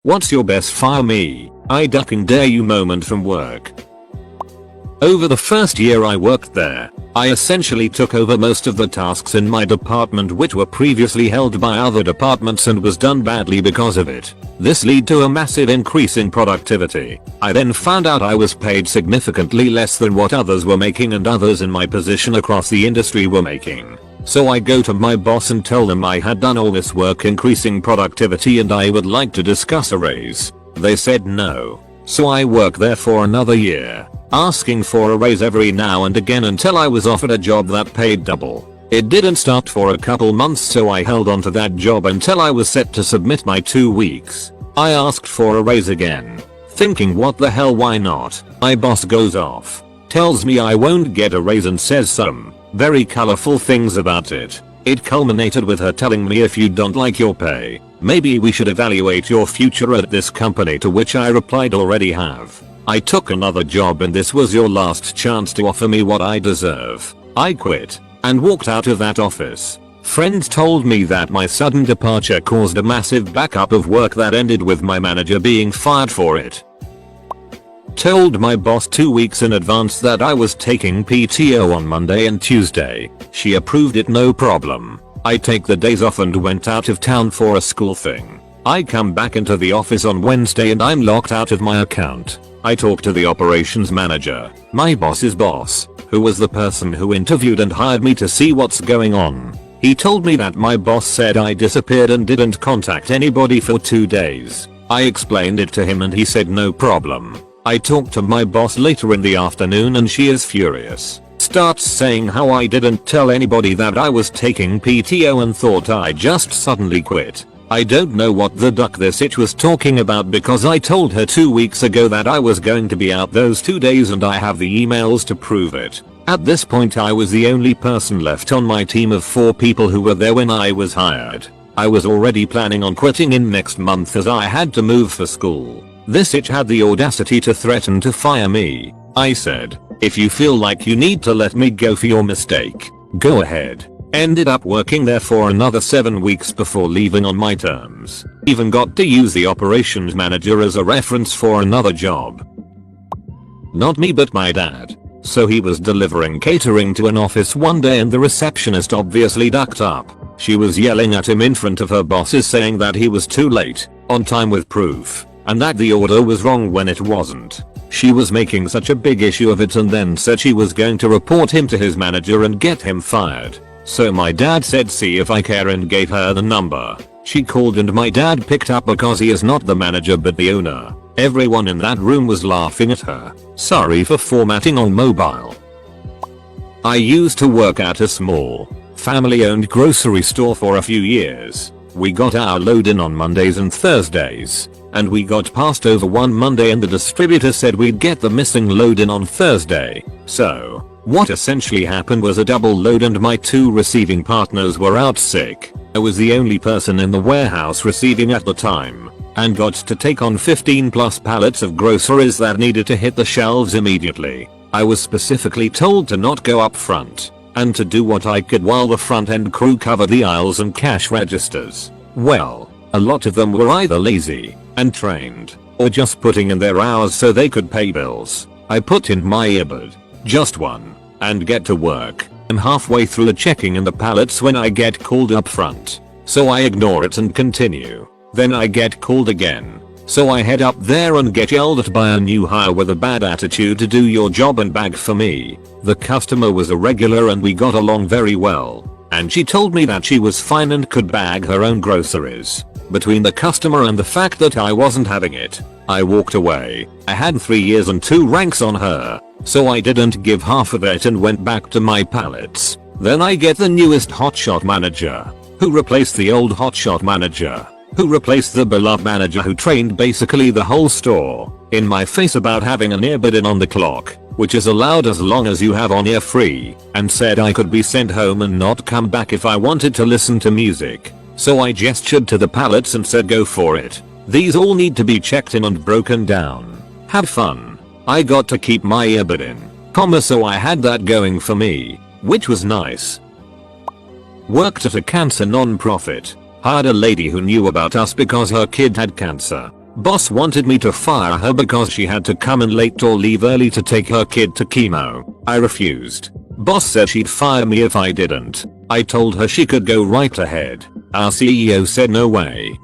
What's your best fire me, I ducking dare you moment from work? Over the first year I worked there, I essentially took over most of the tasks in my department which were previously held by other departments and was done badly because of it. This led to a massive increase in productivity. I then found out I was paid significantly less than what others were making and others in my position across the industry were making. So I go to my boss and tell them I had done all this work increasing productivity and I would like to discuss a raise. They said no. So I worked there for another year, asking for a raise every now and again until I was offered a job that paid double. It didn't start for a couple months, so I held on to that job until I was set to submit my 2 weeks. I asked for a raise again, thinking what the hell, why not? My boss goes off, tells me I won't get a raise and says some very colorful things about it. It culminated with her telling me if you don't like your pay, maybe we should evaluate your future at this company, to which I replied already have. I took another job and this was your last chance to offer me what I deserve. I quit and walked out of that office. Friends told me that my sudden departure caused a massive backup of work that ended with my manager being fired for it. Told my boss 2 weeks in advance that I was taking PTO on Monday and Tuesday. She approved it, no problem. I take the days off and went out of town for a school thing. I come back into the office on Wednesday and I'm locked out of my account. I talk to the operations manager, my boss's boss, who was the person who interviewed and hired me, to see what's going on. He told me that my boss said I disappeared and didn't contact anybody for 2 days. I explained it to him and he said no problem. I talked to my boss later in the afternoon and she is furious. Starts saying how I didn't tell anybody that I was taking PTO and thought I just suddenly quit. I don't know what the duck this itch was talking about because I told her 2 weeks ago that I was going to be out those 2 days and I have the emails to prove it. At this point I was the only person left on my team of 4 people who were there when I was hired. I was already planning on quitting in next month as I had to move for school. This itch had the audacity to threaten to fire me. I said, if you feel like you need to let me go for your mistake, go ahead. Ended up working there for another 7 weeks before leaving on my terms. Even got to use the operations manager as a reference for another job. Not me but my dad. So he was delivering catering to an office one day and the receptionist obviously ducked up. She was yelling at him in front of her bosses saying that he was too late, on time with proof, and that the order was wrong when it wasn't. She was making such a big issue of it and then said she was going to report him to his manager and get him fired. So my dad said see if I care and gave her the number. She called and my dad picked up because he is not the manager but the owner. Everyone in that room was laughing at her. Sorry for formatting on mobile. I used to work at a small, family-owned grocery store for a few years. We got our load in on Mondays and Thursdays, and we got passed over one Monday and the distributor said we'd get the missing load in on Thursday. So, what essentially happened was a double load and my 2 receiving partners were out sick. I was the only person in the warehouse receiving at the time, and got to take on 15 plus pallets of groceries that needed to hit the shelves immediately. I was specifically told to not go up front, and to do what I could while the front end crew covered the aisles and cash registers. Well, a lot of them were either lazy and trained, or just putting in their hours so they could pay bills. I put in my earbud, just one, and get to work. I'm halfway through checking in the pallets when I get called up front. So I ignore it and continue. Then I get called again. So I head up there and get yelled at by a new hire with a bad attitude to do your job and bag for me. The customer was a regular and we got along very well. And she told me that she was fine and could bag her own groceries. Between the customer and the fact that I wasn't having it, I walked away. I had 3 years and 2 ranks on her. So I didn't give half of it and went back to my pallets. Then I get the newest hotshot manager, who replaced the old hotshot manager, who replaced the beloved manager who trained basically the whole store, in my face about having an earbud in on the clock, which is allowed as long as you have on ear free, and said I could be sent home and not come back if I wanted to listen to music. So I gestured to the pallets and said go for it. These all need to be checked in and broken down. Have fun. I got to keep my earbud in, so I had that going for me, which was nice. Worked at a cancer non-profit. Hired a lady who knew about us because her kid had cancer. Boss wanted me to fire her because she had to come in late or leave early to take her kid to chemo. I refused. Boss said she'd fire me if I didn't. I told her she could go right ahead. Our CEO said no way.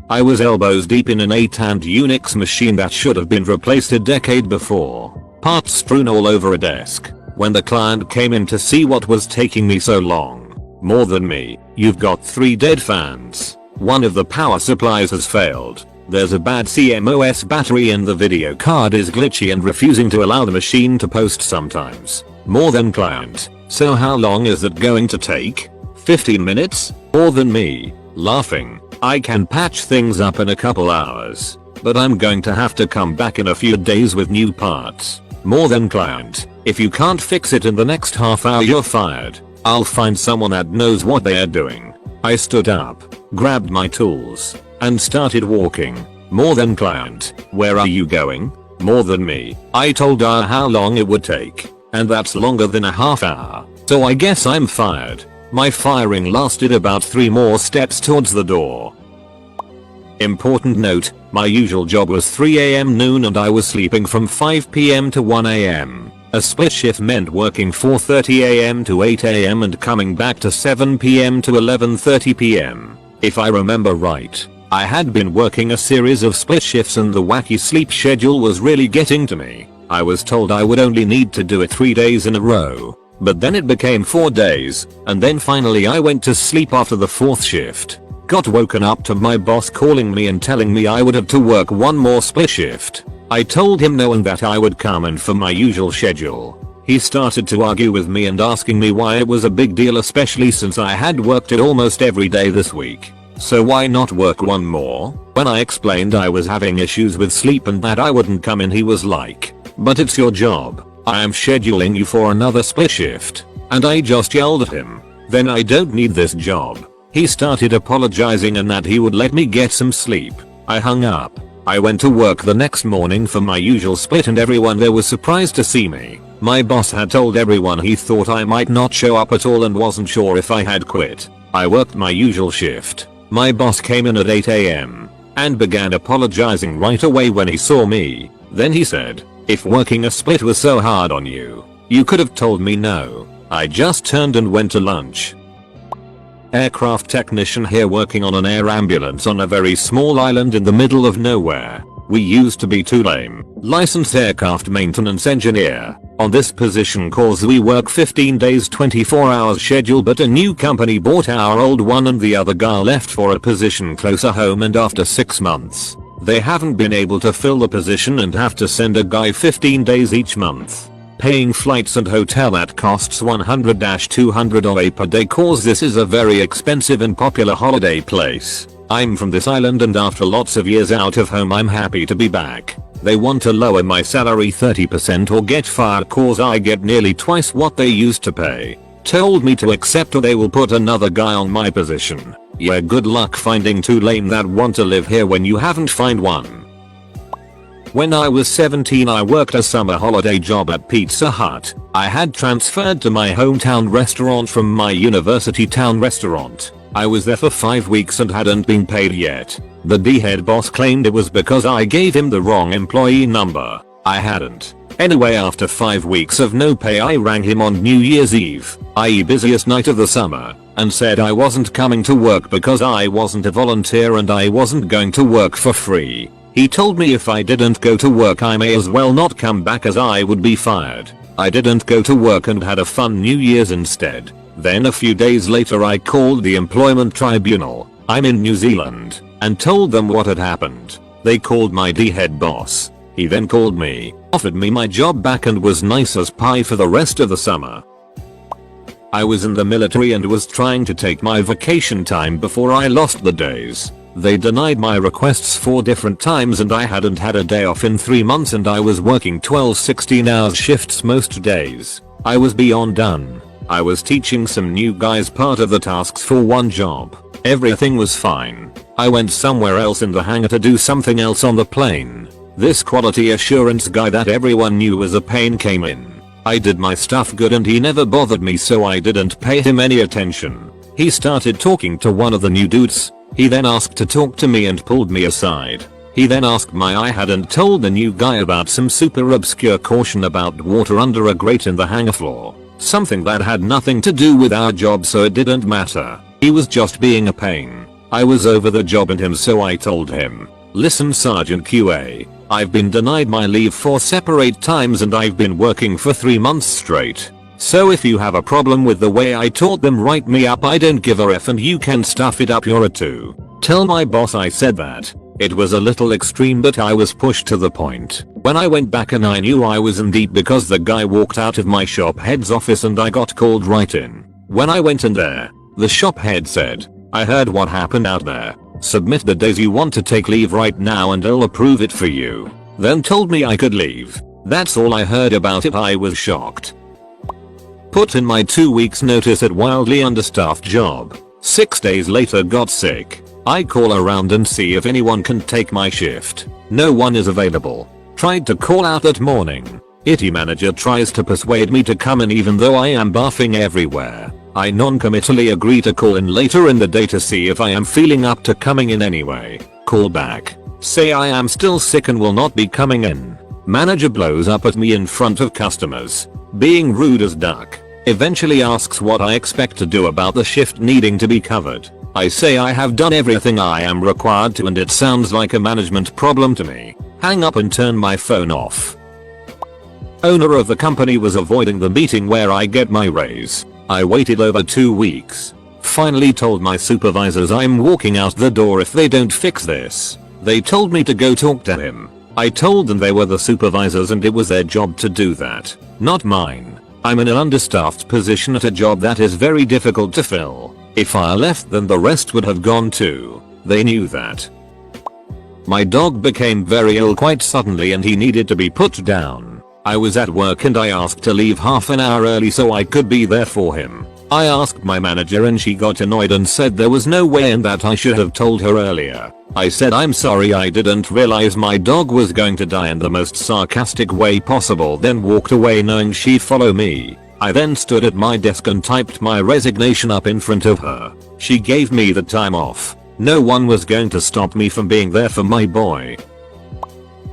I was elbows deep in an 8-hand Unix machine that should have been replaced a decade before. Parts strewn all over a desk. When the client came in to see what was taking me so long. More than me. You've got 3 dead fans. One of the power supplies has failed. There's a bad CMOS battery and the video card is glitchy and refusing to allow the machine to post sometimes. More than client. So how long is it going to take? 15 minutes? More than me. Laughing. I can patch things up in a couple hours. But I'm going to have to come back in a few days with new parts. More than client. If you can't fix it in the next half hour you're fired. I'll find someone that knows what they are doing. I stood up, grabbed my tools, and started walking. More than client. Where are you going? More than me. I told her how long it would take. And that's longer than a half hour. So I guess I'm fired. My firing lasted about 3 more steps towards the door. Important note, my usual job was 3 AM noon and I was sleeping from 5 PM to 1 AM. A split shift meant working 4:30 AM to 8 AM and coming back to 7 PM to 11:30 PM. If I remember right, I had been working a series of split shifts and the wacky sleep schedule was really getting to me. I was told I would only need to do it 3 days in a row. But then it became 4 days, and then finally I went to sleep after the 4th shift. Got woken up to my boss calling me and telling me I would have to work 1 more split shift. I told him no and that I would come in for my usual schedule. He started to argue with me and asking me why it was a big deal, especially since I had worked it almost every day this week. So why not work 1 more? When I explained I was having issues with sleep and that I wouldn't come in, he was like, "But it's your job. I am scheduling you for another split shift." And I just yelled at him, "Then I don't need this job." He started apologizing and that he would let me get some sleep. I hung up. I went to work the next morning for my usual split and everyone there was surprised to see me. My boss had told everyone he thought I might not show up at all and wasn't sure if I had quit. I worked my usual shift. My boss came in at 8 AM and began apologizing right away when he saw me. Then he said, "If working a split was so hard on you, you could have told me no." I just turned and went to lunch. Aircraft technician here working on an air ambulance on a very small island in the middle of nowhere. We used to be too lame. Licensed aircraft maintenance engineer. On this position cause we work 15 days 24 hours schedule, but a new company bought our old one and the other guy left for a position closer home, and after 6 months they haven't been able to fill the position and have to send a guy 15 days each month. Paying flights and hotel that costs $100-200 per day cause this is a very expensive and popular holiday place. I'm from this island and after lots of years out of home I'm happy to be back. They want to lower my salary 30% or get fired cause I get nearly twice what they used to pay. Told me to accept or they will put another guy on my position. Yeah, good luck finding 2 lame that want to live here when you haven't find one. When I was 17 I worked a summer holiday job at Pizza Hut. I had transferred to my hometown restaurant from my university town restaurant. I was there for 5 weeks and hadn't been paid yet. The D-head boss claimed it was because I gave him the wrong employee number. I hadn't. Anyway, after 5 weeks of no pay I rang him on New Year's Eve, i.e. busiest night of the summer, and said I wasn't coming to work because I wasn't a volunteer and I wasn't going to work for free. He told me if I didn't go to work I may as well not come back as I would be fired. I didn't go to work and had a fun New Year's instead. Then a few days later I called the employment tribunal, I'm in New Zealand, and told them what had happened. They called my D-head boss. He then called me, offered me my job back and was nice as pie for the rest of the summer. I was in the military and was trying to take my vacation time before I lost the days. They denied my requests 4 different times and I hadn't had a day off in 3 months and I was working 12-16 hours shifts most days. I was beyond done. I was teaching some new guys part of the tasks for one job. Everything was fine. I went somewhere else in the hangar to do something else on the plane. This quality assurance guy that everyone knew was a pain came in. I did my stuff good and he never bothered me, so I didn't pay him any attention. He started talking to one of the new dudes, He then asked to talk to me and pulled me aside. He then asked why I hadn't told the new guy about some super obscure caution about water under a grate in the hangar floor. Something that had nothing to do with our job, so it didn't matter. He was just being a pain. I was over the job and him, so I told him, "Listen, Sergeant QA, I've been denied my leave 4 separate times and I've been working for 3 months straight. So if you have a problem with the way I taught them, write me up. I don't give a F and you can stuff it up your a 2. Tell my boss I said that." It was a little extreme, but I was pushed to the point. When I went back and I knew I was in deep because the guy walked out of my shop head's office and I got called right in. When I went in there, the shop head said, "I heard what happened out there. Submit the days you want to take leave right now and I'll approve it for you." Then told me I could leave. That's all I heard about it. I was shocked. Put in my 2 weeks notice at wildly understaffed job. 6 days later got sick. I call around and see if anyone can take my shift. No one is available. Tried to call out that morning. Itty manager tries to persuade me to come in even though I am barfing everywhere. I non-committally agree to call in later in the day to see if I am feeling up to coming in anyway. Call back. Say I am still sick and will not be coming in. Manager blows up at me in front of customers. Being rude as duck. Eventually asks what I expect to do about the shift needing to be covered. I say I have done everything I am required to and it sounds like a management problem to me. Hang up and turn my phone off. Owner of the company was avoiding the meeting where I get my raise. I waited over 2 weeks. Finally told my supervisors I'm walking out the door if they don't fix this. They told me to go talk to him. I told them they were the supervisors and it was their job to do that, not mine. I'm in an understaffed position at a job that is very difficult to fill. If I left then the rest would have gone too. They knew that. My dog became very ill quite suddenly and he needed to be put down. I was at work and I asked to leave half an hour early so I could be there for him. I asked my manager and she got annoyed and said there was no way and that I should have told her earlier. I said I'm sorry, I didn't realize my dog was going to die in the most sarcastic way possible, then walked away knowing she'd follow me. I then stood at my desk and typed my resignation up in front of her. She gave me the time off. No one was going to stop me from being there for my boy.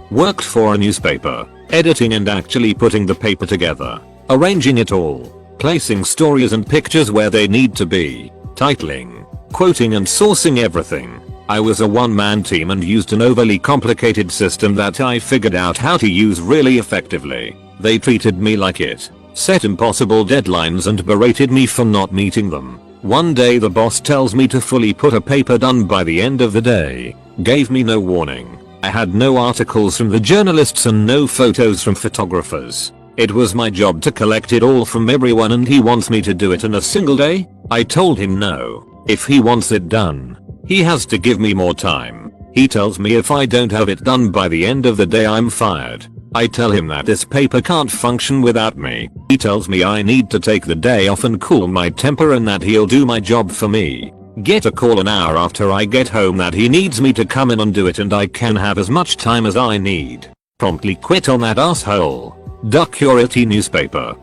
Worked for a newspaper, editing and actually putting the paper together, arranging it all, placing stories and pictures where they need to be, titling, quoting and sourcing everything. I was a one-man team and used an overly complicated system that I figured out how to use really effectively. They treated me like it, set impossible deadlines and berated me for not meeting them. One day the boss tells me to fully put a paper done by the end of the day. Gave me no warning. I had no articles from the journalists and no photos from photographers. It was my job to collect it all from everyone and he wants me to do it in a single day? I told him no. If he wants it done, he has to give me more time. He tells me if I don't have it done by the end of the day I'm fired. I tell him that this paper can't function without me. He tells me I need to take the day off and cool my temper and that he'll do my job for me. Get a call an hour after I get home that he needs me to come in and do it and I can have as much time as I need. Promptly quit on that asshole. Duck your itty newspaper.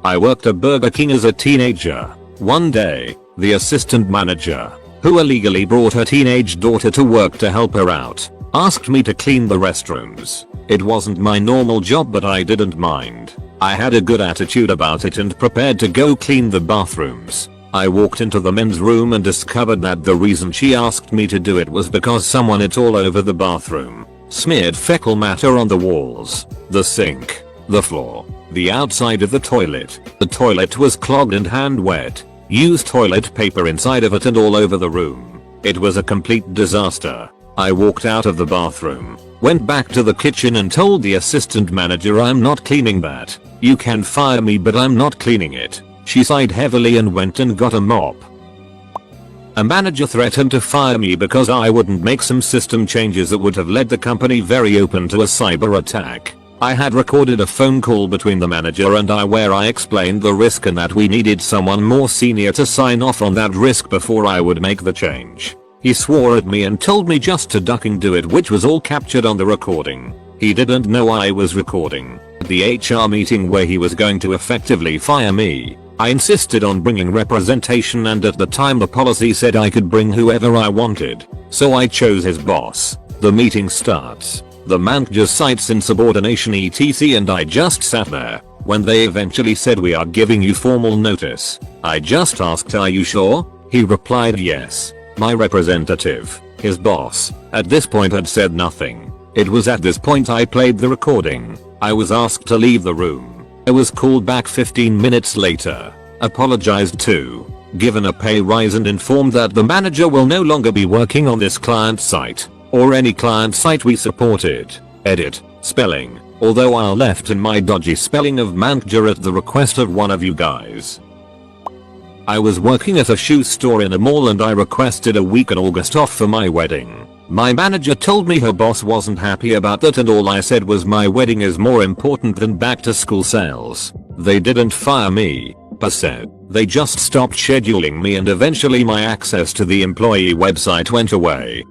I worked at Burger King as a teenager. One day, the assistant manager, who illegally brought her teenage daughter to work to help her out, asked me to clean the restrooms. It wasn't my normal job but I didn't mind. I had a good attitude about it and prepared to go clean the bathrooms. I walked into the men's room and discovered that the reason she asked me to do it was because someone ate all over the bathroom. Smeared fecal matter on the walls, the sink, the floor, the outside of the toilet. The toilet was clogged and hand wet. Used toilet paper inside of it and all over the room. It was a complete disaster. I walked out of the bathroom, went back to the kitchen and told the assistant manager I'm not cleaning that. You can fire me but I'm not cleaning it. She sighed heavily and went and got a mop. A manager threatened to fire me because I wouldn't make some system changes that would have led the company very open to a cyber attack. I had recorded a phone call between the manager and I where I explained the risk and that we needed someone more senior to sign off on that risk before I would make the change. He swore at me and told me just to ducking do it, which was all captured on the recording. He didn't know I was recording. At the HR meeting where he was going to effectively fire me, I insisted on bringing representation, and at the time the policy said I could bring whoever I wanted, so I chose his boss. The meeting starts. The manager cites insubordination etc, and I just sat there. When they eventually said we are giving you formal notice, I just asked, are you sure? He replied yes. My representative, his boss, at this point had said nothing. It was at this point I played the recording. I was asked to leave the room. I was called back 15 minutes later, apologized to, given a pay rise, and informed that the manager will no longer be working on this client site, or any client site we supported. Edit. Spelling. Although I left in my dodgy spelling of manager at the request of one of you guys. I was working at a shoe store in a mall and I requested a week in August off for my wedding. My manager told me her boss wasn't happy about that, and all I said was my wedding is more important than back to school sales. They didn't fire me, per se. They just stopped scheduling me, and eventually my access to the employee website went away.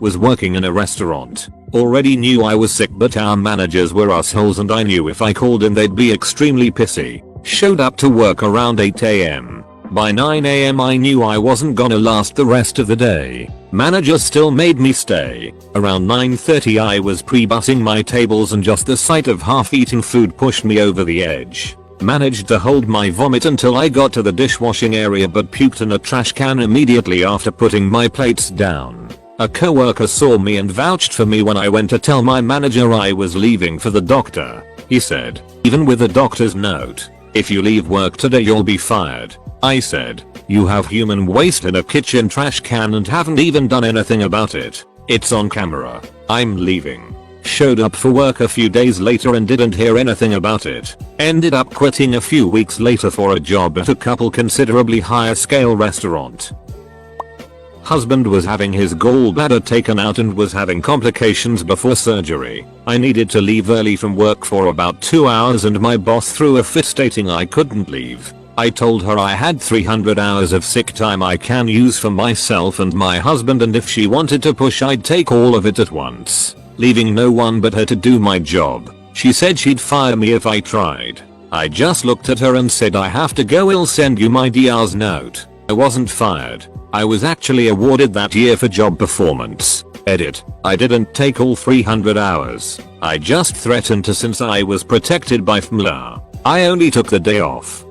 Was working in a restaurant. Already knew I was sick, but our managers were assholes and I knew if I called in they'd be extremely pissy. Showed up to work around 8 AM. By 9 AM I knew I wasn't gonna last the rest of the day. Manager still made me stay. Around 9:30 I was pre-bussing my tables and just the sight of half-eaten food pushed me over the edge. Managed to hold my vomit until I got to the dishwashing area, but puked in a trash can immediately after putting my plates down. A coworker saw me and vouched for me when I went to tell my manager I was leaving for the doctor. He said, even with a doctor's note, if you leave work today you'll be fired. I said, you have human waste in a kitchen trash can and haven't even done anything about it. It's on camera. I'm leaving. Showed up for work a few days later and didn't hear anything about it. Ended up quitting a few weeks later for a job at a couple considerably higher scale restaurant. Husband was having his gallbladder taken out and was having complications before surgery. I needed to leave early from work for about 2 hours and my boss threw a fit stating I couldn't leave. I told her I had 300 hours of sick time I can use for myself and my husband, and if she wanted to push I'd take all of it at once, leaving no one but her to do my job. She said she'd fire me if I tried. I just looked at her and said, I have to go, I'll send you my DR's note. I wasn't fired. I was actually awarded that year for job performance. Edit. I didn't take all 300 hours. I just threatened to, since I was protected by FMLA. I only took the day off.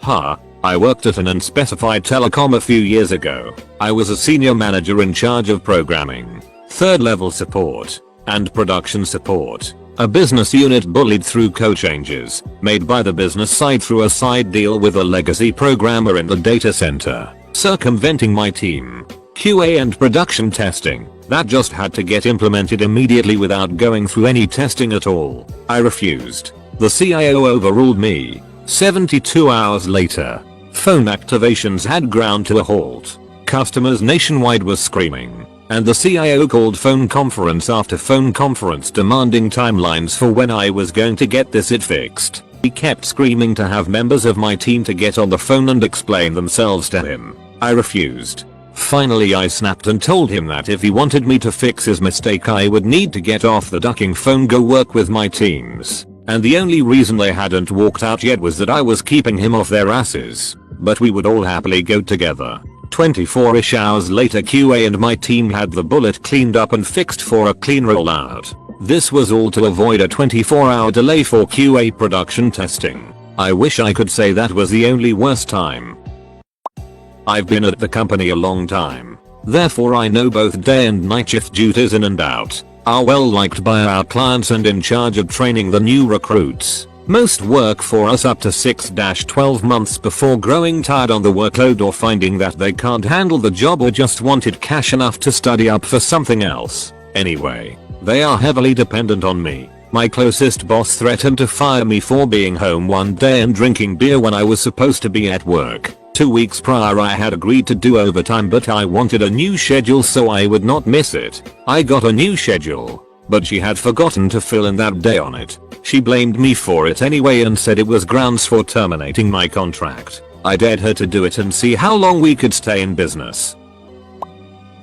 I worked at an unspecified telecom a few years ago. I was a senior manager in charge of programming, third level support, and production support. A business unit bullied through code changes made by the business side through a side deal with a legacy programmer in the data center, circumventing my team. QA and production testing that just had to get implemented immediately without going through any testing at all. I refused. The CIO overruled me. 72 hours later, phone activations had ground to a halt. Customers nationwide were screaming, and the CIO called phone conference after phone conference demanding timelines for when I was going to get this it fixed. He kept screaming to have members of my team to get on the phone and explain themselves to him. I refused. Finally I snapped and told him that if he wanted me to fix his mistake I would need to get off the ducking phone, go work with my teams. And the only reason they hadn't walked out yet was that I was keeping him off their asses. But we would all happily go together. 24-ish hours later QA and my team had the bullet cleaned up and fixed for a clean rollout. This was all to avoid a 24-hour delay for QA production testing. I wish I could say that was the only worst time. I've been at the company a long time. Therefore I know both day and night shift duties in and out. Are well liked by our clients and in charge of training the new recruits. Most work for us up to 6-12 months before growing tired on the workload or finding that they can't handle the job or just wanted cash enough to study up for something else. Anyway, they are heavily dependent on me. My closest boss threatened to fire me for being home one day and drinking beer when I was supposed to be at work. 2 weeks prior I had agreed to do overtime, but I wanted a new schedule so I would not miss it. I got a new schedule, but she had forgotten to fill in that day on it. She blamed me for it anyway and said it was grounds for terminating my contract. I dared her to do it and see how long we could stay in business.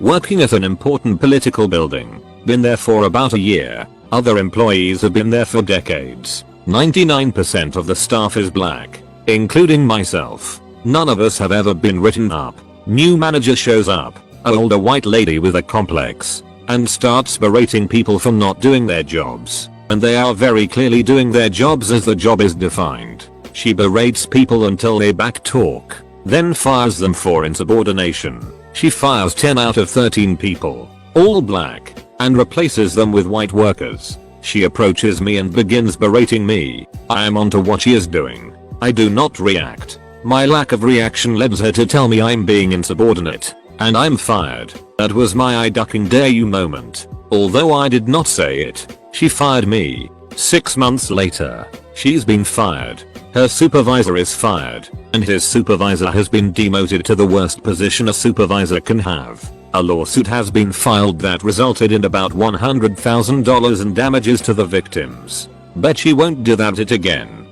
Working at an important political building. Been there for about a year. Other employees have been there for decades. 99% of the staff is black, including myself. None of us have ever been written up. New manager shows up, an older white lady with a complex, and starts berating people for not doing their jobs. And they are very clearly doing their jobs as the job is defined. She berates people until they backtalk, then fires them for insubordination. She fires 10 out of 13 people, all black, and replaces them with white workers. She approaches me and begins berating me. I am onto what she is doing. I do not react. My lack of reaction led her to tell me I'm being insubordinate, and I'm fired. That was my I ducking dare you moment. Although I did not say it, she fired me. 6 months later, she's been fired. Her supervisor is fired, and his supervisor has been demoted to the worst position a supervisor can have. A lawsuit has been filed that resulted in about $100,000 in damages to the victims. Bet she won't do that again.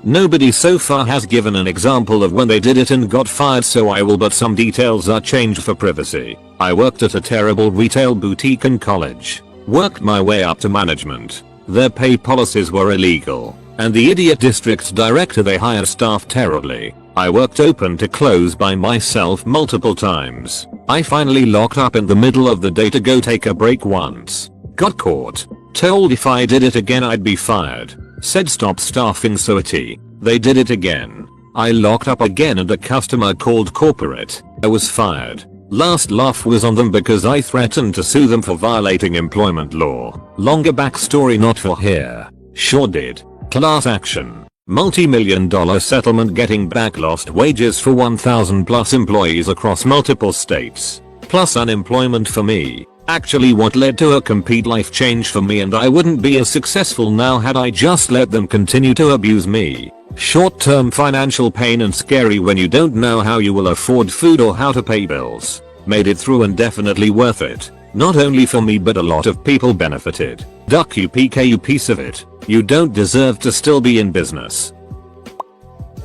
Nobody so far has given an example of when they did it and got fired, so I will, but some details are changed for privacy. I worked at a terrible retail boutique in college. Worked my way up to management. Their pay policies were illegal, and the idiot district director they hired staffed terribly. I worked open to close by myself multiple times. I finally locked up in the middle of the day to go take a break once. Got caught. Told if I did it again I'd be fired. Said stop staffing so they did it again. I locked up again and a customer called corporate. I was fired. Last laugh was on them because I threatened to sue them for violating employment law. Longer backstory not for here. Sure did. Class action. Multi-million-dollar settlement getting back lost wages for 1,000 plus employees across multiple states. Plus unemployment for me. Actually what led to a complete life change for me, and I wouldn't be as successful now had I just let them continue to abuse me. Short-term financial pain and scary when you don't know how you will afford food or how to pay bills. Made it through and definitely worth it. Not only for me but a lot of people benefited. Duck you PK you piece of it. You don't deserve to still be in business.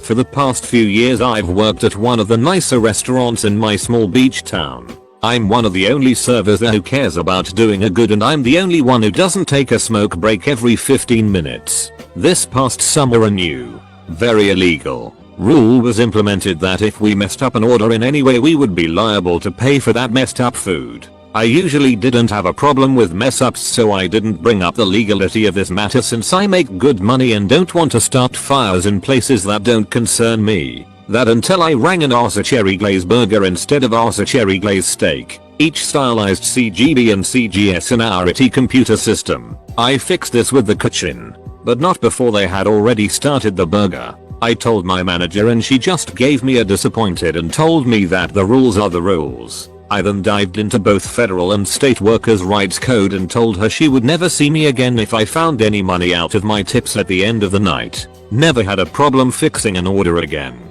For the past few years I've worked at one of the nicer restaurants in my small beach town. I'm one of the only servers there who cares about doing a good, and I'm the only one who doesn't take a smoke break every 15 minutes. This past summer a new, very illegal, rule was implemented that if we messed up an order in any way we would be liable to pay for that messed up food. I usually didn't have a problem with mess ups, so I didn't bring up the legality of this matter since I make good money and don't want to start fires in places that don't concern me. That until I rang an Arsa cherry glaze burger instead of Arsa cherry glaze steak, each stylized CGB and CGS in our IT computer system. I fixed this with the kitchen, but not before they had already started the burger. I told my manager and she just gave me a disappointed and told me that the rules are the rules. I then dived into both federal and state workers' rights code and told her she would never see me again if I found any money out of my tips at the end of the night. Never had a problem fixing an order again.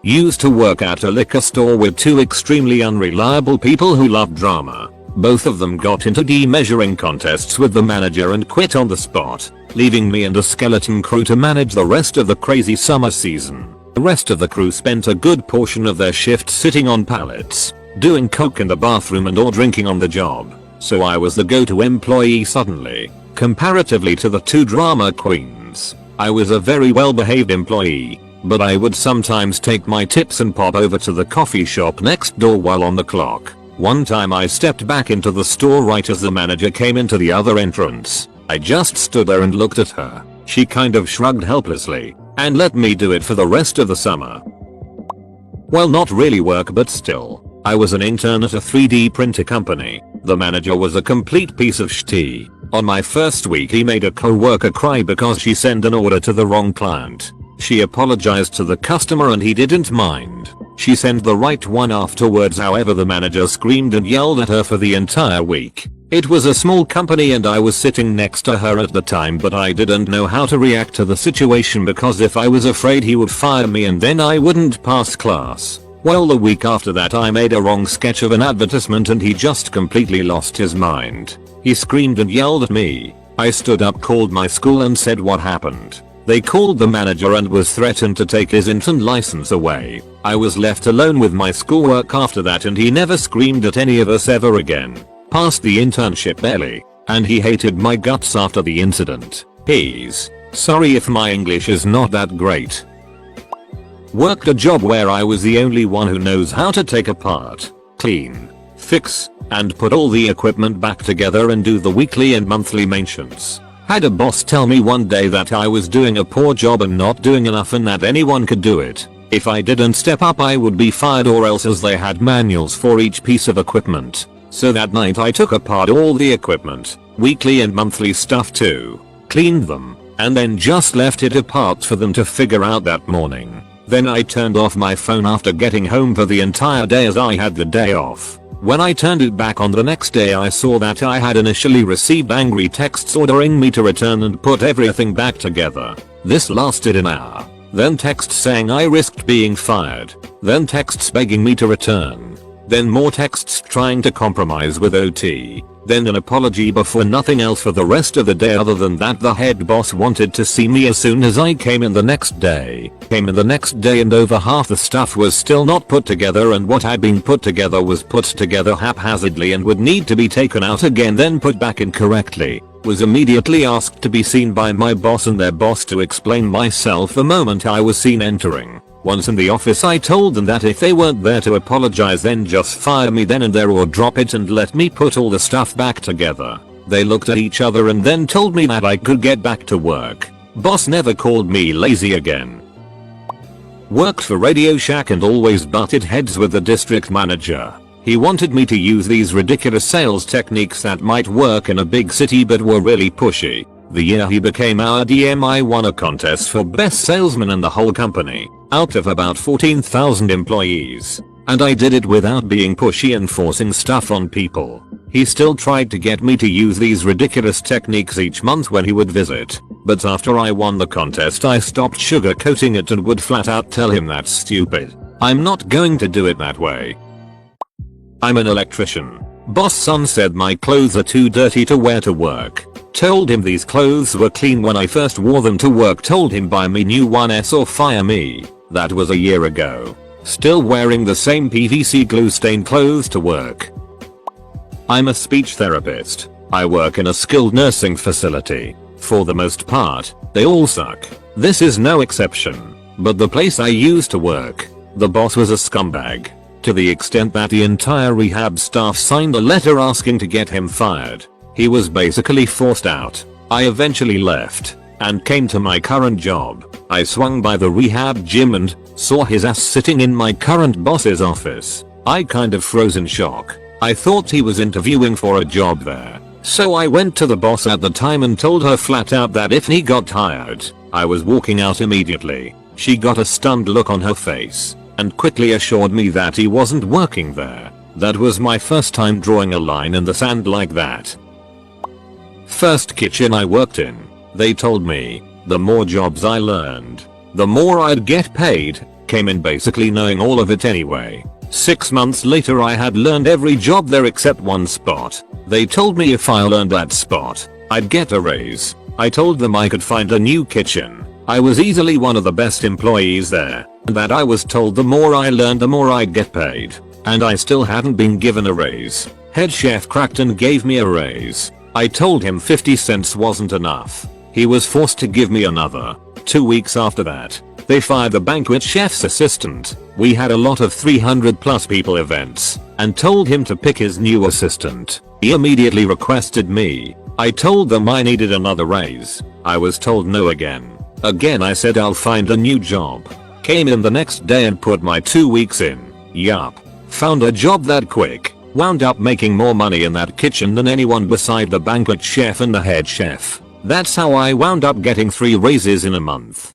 Used to work at a liquor store with two extremely unreliable people who loved drama. Both of them got into demeasuring contests with the manager and quit on the spot, leaving me and a skeleton crew to manage the rest of the crazy summer season. The rest of the crew spent a good portion of their shift sitting on pallets, doing coke in the bathroom and or drinking on the job. So I was the go-to employee suddenly, comparatively to the two drama queens. I was a very well-behaved employee, but I would sometimes take my tips and pop over to the coffee shop next door while on the clock. One time I stepped back into the store right as the manager came into the other entrance. I just stood there and looked at her. She kind of shrugged helplessly and let me do it for the rest of the summer. Well, not really work, but still. I was an intern at a 3D printer company. The manager was a complete piece of shit. On my first week he made a co-worker cry because she sent an order to the wrong client. She apologized to the customer and he didn't mind. She sent the right one afterwards, however the manager screamed and yelled at her for the entire week. It was a small company and I was sitting next to her at the time, but I didn't know how to react to the situation because if I was afraid he would fire me and then I wouldn't pass class. Well, the week after that I made a wrong sketch of an advertisement and he just completely lost his mind. He screamed and yelled at me. I stood up, called my school and said what happened. They called the manager and was threatened to take his intern license away. I was left alone with my schoolwork after that and he never screamed at any of us ever again. Passed the internship barely, and he hated my guts after the incident. Peas. Sorry if my English is not that great. Worked a job where I was the only one who knows how to take apart, clean, fix, and put all the equipment back together and do the weekly and monthly maintenance. Had a boss tell me one day that I was doing a poor job and not doing enough and that anyone could do it. If I didn't step up I would be fired, or else, as they had manuals for each piece of equipment. So that night I took apart all the equipment, weekly and monthly stuff too, cleaned them, and then just left it apart for them to figure out that morning. Then I turned off my phone after getting home for the entire day, as I had the day off. When I turned it back on the next day I saw that I had initially received angry texts ordering me to return and put everything back together. This lasted an hour. Then texts saying I risked being fired. Then texts begging me to return. Then more texts trying to compromise with OT. Then an apology before nothing else for the rest of the day, other than that the head boss wanted to see me as soon as I came in the next day. And over half the stuff was still not put together, and what had been put together was put together haphazardly and would need to be taken out again then put back incorrectly. Was immediately asked to be seen by my boss and their boss to explain myself the moment I was seen entering. Once in the office I told them that if they weren't there to apologize then just fire me then and there, or drop it and let me put all the stuff back together. They looked at each other and then told me that I could get back to work. Boss never called me lazy again. Worked for Radio Shack and always butted heads with the district manager. He wanted me to use these ridiculous sales techniques that might work in a big city but were really pushy. The year he became our DM I won a contest for best salesman in the whole company, out of about 14,000 employees. And I did it without being pushy and forcing stuff on people. He still tried to get me to use these ridiculous techniques each month when he would visit. But after I won the contest I stopped sugarcoating it and would flat out tell him that's stupid. I'm not going to do it that way. I'm an electrician. Boss son said my clothes are too dirty to wear to work. Told him these clothes were clean when I first wore them to work. Told him buy me new ones or fire me. That was a year ago. Still wearing the same PVC glue stained clothes to work. I'm a speech therapist. I work in a skilled nursing facility. For the most part, they all suck. This is no exception. But the place I used to work, the boss was a scumbag. To the extent that the entire rehab staff signed a letter asking to get him fired. He was basically forced out. I eventually left and came to my current job. I swung by the rehab gym and saw his ass sitting in my current boss's office. I kind of froze in shock. I thought he was interviewing for a job there. So I went to the boss at the time and told her flat out that if he got hired, I was walking out immediately. She got a stunned look on her face and quickly assured me that he wasn't working there. That was my first time drawing a line in the sand like that. First kitchen I worked in, they told me, the more jobs I learned, the more I'd get paid. Came in basically knowing all of it anyway. 6 months later I had learned every job there except one spot. They told me if I learned that spot, I'd get a raise. I told them I could find a new kitchen. I was easily one of the best employees there, and that I was told the more I learned the more I'd get paid. And I still hadn't been given a raise. Head chef cracked and gave me a raise. I told him 50 cents wasn't enough. He was forced to give me another. 2 weeks after that, they fired the banquet chef's assistant. We had a lot of 300 plus people events, and told him to pick his new assistant. He immediately requested me. I told them I needed another raise. I was told no again. Again I said I'll find a new job. Came in the next day and put my 2 weeks in. Yup. Found a job that quick. Wound up making more money in that kitchen than anyone beside the banquet chef and the head chef. That's how I wound up getting 3 raises in a month.